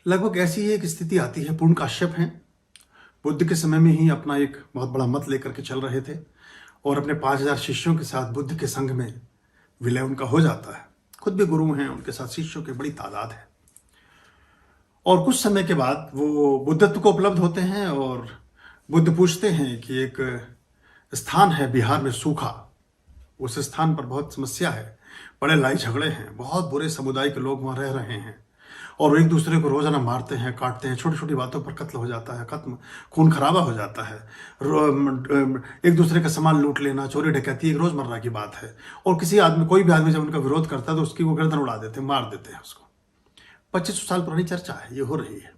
लगभग ऐसी ही एक स्थिति आती है। पूर्ण काश्यप हैं, बुद्ध के समय में ही अपना एक बहुत बड़ा मत लेकर के चल रहे थे और अपने 5000 शिष्यों के साथ बुद्ध के संग में विलय उनका हो जाता है। खुद भी गुरु हैं, उनके साथ शिष्यों की बड़ी तादाद है। और कुछ समय के बाद वो बुद्धत्व को उपलब्ध होते हैं और बुद्ध पूछते हैं कि एक स्थान है बिहार में सूखा, उस स्थान पर बहुत समस्या है, बड़े लड़ाई झगड़े हैं, बहुत बुरे समुदाय के लोग वहाँ रह रहे हैं और एक दूसरे को रोजाना मारते हैं, काटते हैं, छोटी छोटी बातों पर कत्ल हो जाता है, खत्म खून खराबा हो जाता है। एक दूसरे का सामान लूट लेना, चोरी डकैती एक रोजमर्रा की बात है। और किसी आदमी, कोई भी आदमी जब उनका विरोध करता है तो उसकी वो गर्दन उड़ा देते हैं, मार देते हैं उसको। 2500 साल पुरानी चर्चा है, ये हो रही है।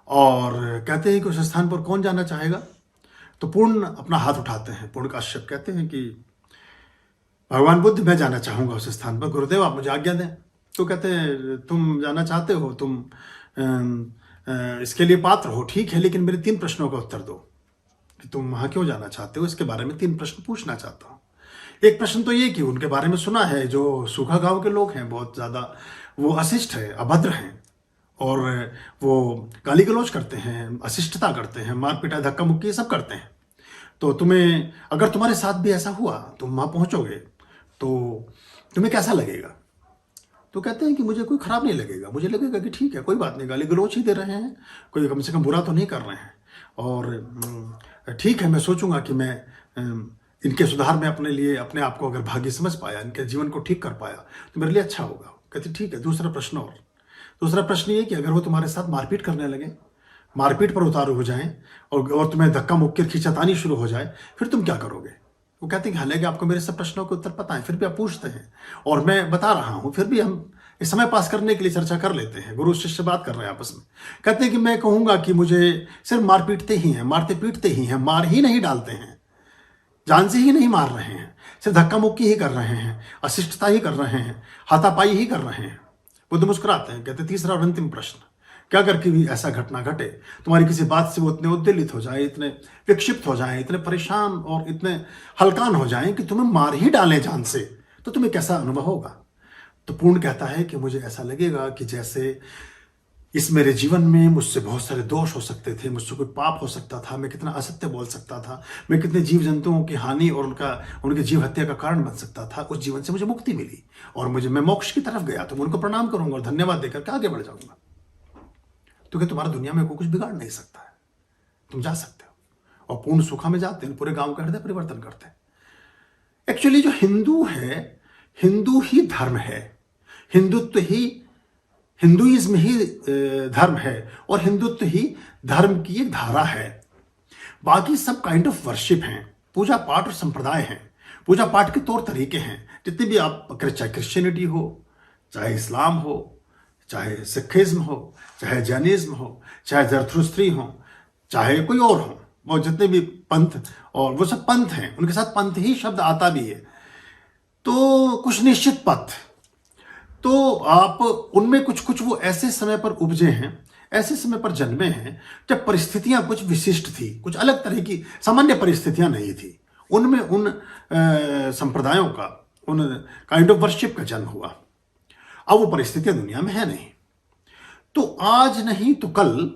और कहते हैं कि उस स्थान पर कौन जाना चाहेगा, तो पूर्ण अपना हाथ उठाते हैं। पूर्ण काश्यप कहते हैं कि भगवान बुद्ध, मैं जाना चाहूंगा उस स्थान पर, गुरुदेव आप मुझे आज्ञा दें। तो कहते हैं तुम जाना चाहते हो, तुम इसके लिए पात्र हो, ठीक है, लेकिन मेरे 3 प्रश्नों का उत्तर दो कि तुम वहां क्यों जाना चाहते हो। इसके बारे में 3 प्रश्न पूछना चाहता हूँ। एक प्रश्न तो ये कि उनके बारे में सुना है, जो सूखा गांव के लोग हैं बहुत ज्यादा वो अशिष्ट है, अभद्र हैं और वो गाली गलौज करते हैं, अशिष्टता करते हैं, मार पिटाई धक्का मुक्की सब करते हैं। तो तुम्हें, अगर तुम्हारे साथ भी ऐसा हुआ, तुम वहां पहुंचोगे तो तुम्हें कैसा लगेगा। तो कहते हैं कि मुझे कोई खराब नहीं लगेगा, मुझे लगेगा कि ठीक है, कोई बात नहीं, गाली गलौज ही दे रहे हैं, कोई कम से कम बुरा तो नहीं कर रहे हैं, और ठीक है, मैं सोचूंगा कि मैं इनके सुधार में अपने लिए अपने आप को अगर भाग्य समझ पाया, इनके जीवन को ठीक कर पाया तो मेरे लिए अच्छा होगा। कहते ठीक है, दूसरा प्रश्न। और दूसरा प्रश्न ये कि अगर वो तुम्हारे साथ मारपीट करने लगे, मारपीट पर उतारू हो जाएं और तुम्हें धक्का मुक्की खींचातानी शुरू हो जाए, फिर तुम क्या करोगे। वो कहते हैं कि हालांकि आपको मेरे सब प्रश्नों के उत्तर पता है, फिर भी आप पूछते हैं और मैं बता रहा हूं, फिर भी हम इस समय पास करने के लिए चर्चा कर लेते हैं। गुरु शिष्य बात कर रहे हैं आपस में। कहते हैं कि मैं कहूंगा कि मुझे सिर्फ मार पीटते ही हैं, मारते पीटते ही हैं, मार ही नहीं डालते हैं, जान से ही नहीं मार रहे हैं, सिर्फ धक्का मुक्की ही कर रहे हैं, अशिष्टता ही कर रहे हैं, हाथापाई ही कर रहे हैं। बुद्ध मुस्कुराते हैं, कहते तीसरा और अंतिम प्रश्न, क्या करके भी ऐसा घटना घटे, तुम्हारी किसी बात से वो इतने उद्वेलित हो जाए, इतने विक्षिप्त हो जाए, इतने परेशान और इतने हलकान हो जाएं कि तुम्हें मार ही डालें जान से, तो तुम्हें कैसा अनुभव होगा। तो पूर्ण कहता है कि मुझे ऐसा लगेगा कि जैसे इस मेरे जीवन में मुझसे बहुत सारे दोष हो सकते थे, मुझसे कोई पाप हो सकता था, मैं कितना असत्य बोल सकता था, मैं कितने जीव जंतुओं की हानि और उनके जीव हत्या का कारण बन सकता था। उस जीवन से मुझे मुक्ति मिली और मैं मोक्ष की तरफ गया, तो मैं उनको प्रणाम करूंगा और धन्यवाद देकर के आगे बढ़ जाऊंगा। तो क्या तुम्हारा दुनिया में कोई कुछ बिगाड़ नहीं सकता है, तुम जा सकते हो। और पूर्ण सुखा में जाते हैं, पूरे गांव का हृदय परिवर्तन करते हैं। एक्चुअली जो हिंदू है, हिंदू ही धर्म है, हिंदुत्व ही, हिंदुइज्म ही धर्म है और हिंदुत्व ही धर्म की एक धारा है। बाकी सब काइंड ऑफ वर्शिप हैं, पूजा पाठ और संप्रदाय हैं, पूजा पाठ के तौर तरीके हैं। जितने भी आप, चाहे क्रिश्चियनिटी हो, चाहे इस्लाम हो, चाहे सिखिज्म हो, चाहे जैनिज्म हो, चाहे जरथुस्त्री हो, चाहे कोई और हो, वो जितने भी पंथ, और वो सब पंथ हैं, उनके साथ पंथ ही शब्द आता भी है। तो कुछ निश्चित पथ, तो आप उनमें कुछ कुछ वो ऐसे समय पर उपजे हैं, ऐसे समय पर जन्मे हैं जब परिस्थितियां कुछ विशिष्ट थी, कुछ अलग तरह की सामान्य परिस्थितियां नहीं थी। उनमें उन संप्रदायों का, उन काइंड ऑफ वर्शिप का जन्म हुआ। अब वो परिस्थितियां दुनिया में है नहीं, तो आज नहीं तो कल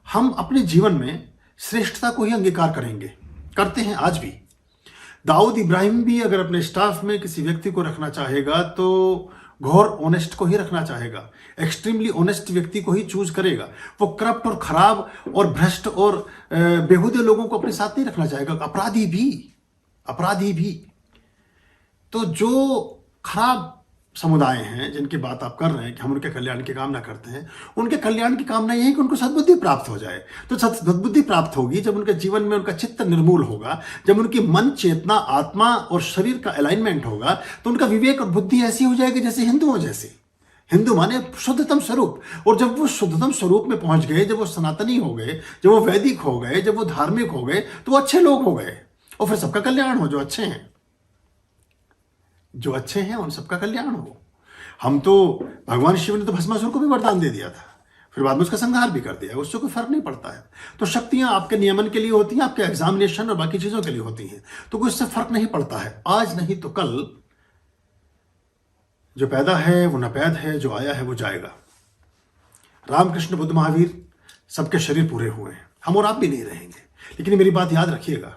हम अपने जीवन में श्रेष्ठता को ही अंगीकार करेंगे, करते हैं आज भी। दाऊद इब्राहिम भी अगर अपने स्टाफ में किसी व्यक्ति को रखना चाहेगा तो घोर ऑनेस्ट को ही रखना चाहेगा, एक्सट्रीमली ऑनेस्ट व्यक्ति को ही चूज करेगा। वो करप्ट और खराब और भ्रष्ट और बेहुदे लोगों को अपने साथ नहीं रखना चाहेगा, अपराधी भी। तो जो खराब समुदाय हैं जिनकी बात आप कर रहे हैं कि हम उनके कल्याण की कामना करते हैं, उनके कल्याण की कामना यह है कि उनको सद्बुद्धि प्राप्त हो जाए। तो सद्बुद्धि प्राप्त होगी जब उनके जीवन में उनका चित्त निर्मूल होगा, जब उनकी मन, चेतना, आत्मा और शरीर का अलाइनमेंट होगा, तो उनका विवेक और बुद्धि ऐसी हो जाएगी जैसे हिंदुओं जैसे। हिंदू माने शुद्धतम स्वरूप, और जब वो शुद्धतम स्वरूप में पहुंच गए, जब वो सनातनी हो गए, जब वो वैदिक हो गए, जब वो धार्मिक हो गए, तो वो अच्छे लोग हो गए और फिर सबका कल्याण हो। जो अच्छे हैं, जो अच्छे हैं उन सबका कल्याण हो। हम तो, भगवान शिव ने तो भस्मासुर को भी वरदान दे दिया था, फिर बाद में उसका संहार भी कर दिया, उससे कोई फर्क नहीं पड़ता है। तो शक्तियां आपके नियमन के लिए होती हैं, आपके एग्जामिनेशन और बाकी चीजों के लिए होती हैं, तो कोई इससे फर्क नहीं पड़ता है। आज नहीं तो कल जो पैदा है वो नापैद है, जो आया है वो जाएगा। रामकृष्ण बुद्ध महावीर सबके शरीर पूरे हुए हैं, हम और आप भी नहीं रहेंगे। लेकिन मेरी बात याद रखिएगा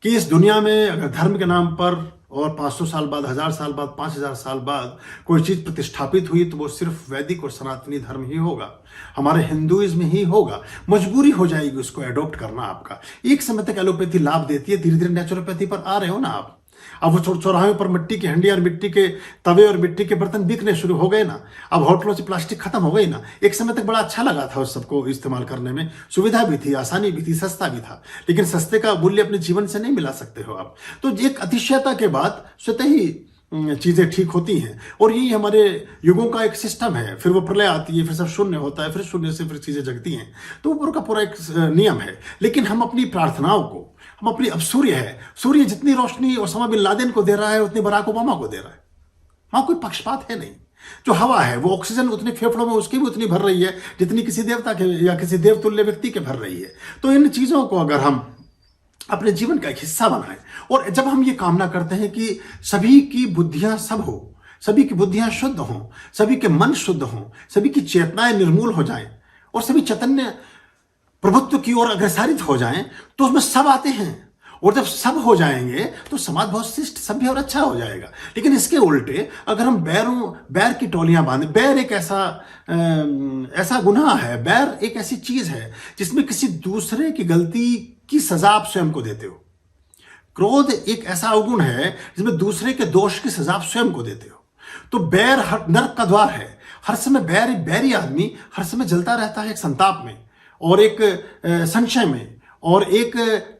कि इस दुनिया में अगर धर्म के नाम पर और 500 साल बाद, 1000 साल बाद, 5000 साल बाद कोई चीज प्रतिष्ठापित हुई तो वो सिर्फ वैदिक और सनातनी धर्म ही होगा, हमारे हिंदुइज्म ही होगा। मजबूरी हो जाएगी उसको एडॉप्ट करना आपका। एक समय तक एलोपैथी लाभ देती है, धीरे धीरे नेचुरोपैथी पर आ रहे हो ना आप। अब वो चौराहे पर मिट्टी की हंडी और मिट्टी के तवे और मिट्टी के बर्तन बिकने शुरू हो गए ना। अब होटलों से प्लास्टिक खत्म हो गई ना। एक समय तक बड़ा अच्छा लगा था उस सबको इस्तेमाल करने में, सुविधा भी थी, आसानी भी थी, सस्ता भी था। लेकिन सस्ते का मूल्य अपने जीवन से नहीं मिला सकते हो आप। तो एक अतिशयता के बाद स्वतः ही चीजें ठीक होती हैं। और यही हमारे युगों का एक सिस्टम है। फिर वो प्रलय आती है, फिर सब शून्य होता है, फिर शून्य से फिर चीजें जगती हैं। तो वो पूरा का पूरा एक नियम है। लेकिन हम अपनी प्रार्थनाओं को, हम अपनी, अब सूर्य है, सूर्य जितनी रोशनी ओसामा बिन लादेन को दे रहा है उतनी बराक ओबामा को दे रहा है। वहां कोई पक्षपात है नहीं। जो हवा है वो ऑक्सीजन उतनी फेफड़ों में उसकी भी उतनी भर रही है जितनी किसी देवता के या किसी देवतुल्य व्यक्ति के भर रही है। तो इन चीजों को अगर हम अपने जीवन का एक हिस्सा बनाएं, और जब हम ये कामना करते हैं कि सभी की बुद्धियां सब हो, सभी की बुद्धियां शुद्ध हों, सभी के मन शुद्ध हों, सभी की चेतनाएं निर्मूल हो जाएं और सभी चैतन्य प्रभुत्व की ओर अग्रसारित हो जाएं, तो उसमें सब आते हैं। और जब सब हो जाएंगे तो समाज बहुत शिष्ट, सभ्य और अच्छा हो जाएगा। लेकिन इसके उल्टे अगर हम बैर की टोलियां बांधे, बैर एक ऐसा गुनाह है, बैर एक ऐसी चीज है जिसमें किसी दूसरे की गलती की सजा आप स्वयं को देते हो। क्रोध एक ऐसा अवगुण है जिसमें दूसरे के दोष की सजा आप स्वयं को देते हो। तो बैर नरक का द्वार है। हर समय बैरी आदमी हर समय जलता रहता है, एक संताप में और एक संशय में और एक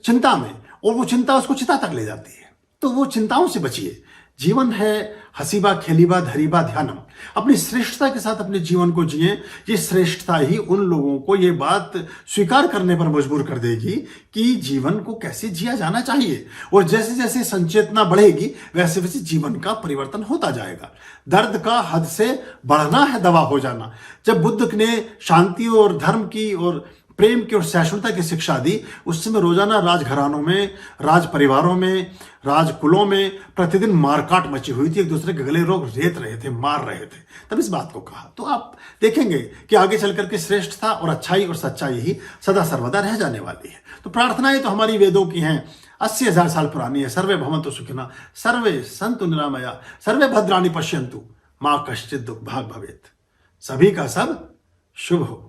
चिंता में, और वो चिंता उसको चिता तक ले जाती है। तो वो चिंताओं से बचिए। जीवन है हसीबा खेलीबा धरीबा ध्यानम। अपनी श्रेष्ठता के साथ अपने जीवन को जिए। ये श्रेष्ठता ही उन लोगों को ये बात स्वीकार करने पर मजबूर कर देगी कि जीवन को कैसे जिया जाना चाहिए। और जैसे जैसे संचेतना बढ़ेगी वैसे वैसे जीवन का परिवर्तन होता जाएगा। दर्द का हद से बढ़ना है दवा हो जाना। जब बुद्ध ने शांति और धर्म की और प्रेम की और सहिष्णुता की शिक्षा दी, उस समय रोजाना राजघरानों में, राज परिवारों में, राजकुलों में प्रतिदिन मारकाट मची हुई थी। एक दूसरे के गले रोग रेत रहे थे, मार रहे थे। तब इस बात को कहा। तो आप देखेंगे कि आगे चल करके श्रेष्ठता और अच्छाई और सच्चाई ही सदा सर्वदा रह जाने वाली है। तो प्रार्थनाएं तो हमारी वेदों की हैं, 80,000 साल पुरानी है। सर्वे भवन्तु सुखिनः, सर्वे सन्तु निरामया, सर्वे भद्राणि पश्यन्तु, मां कश्चित् दुःखभाग् भवेत्। सभी का सब शुभ हो।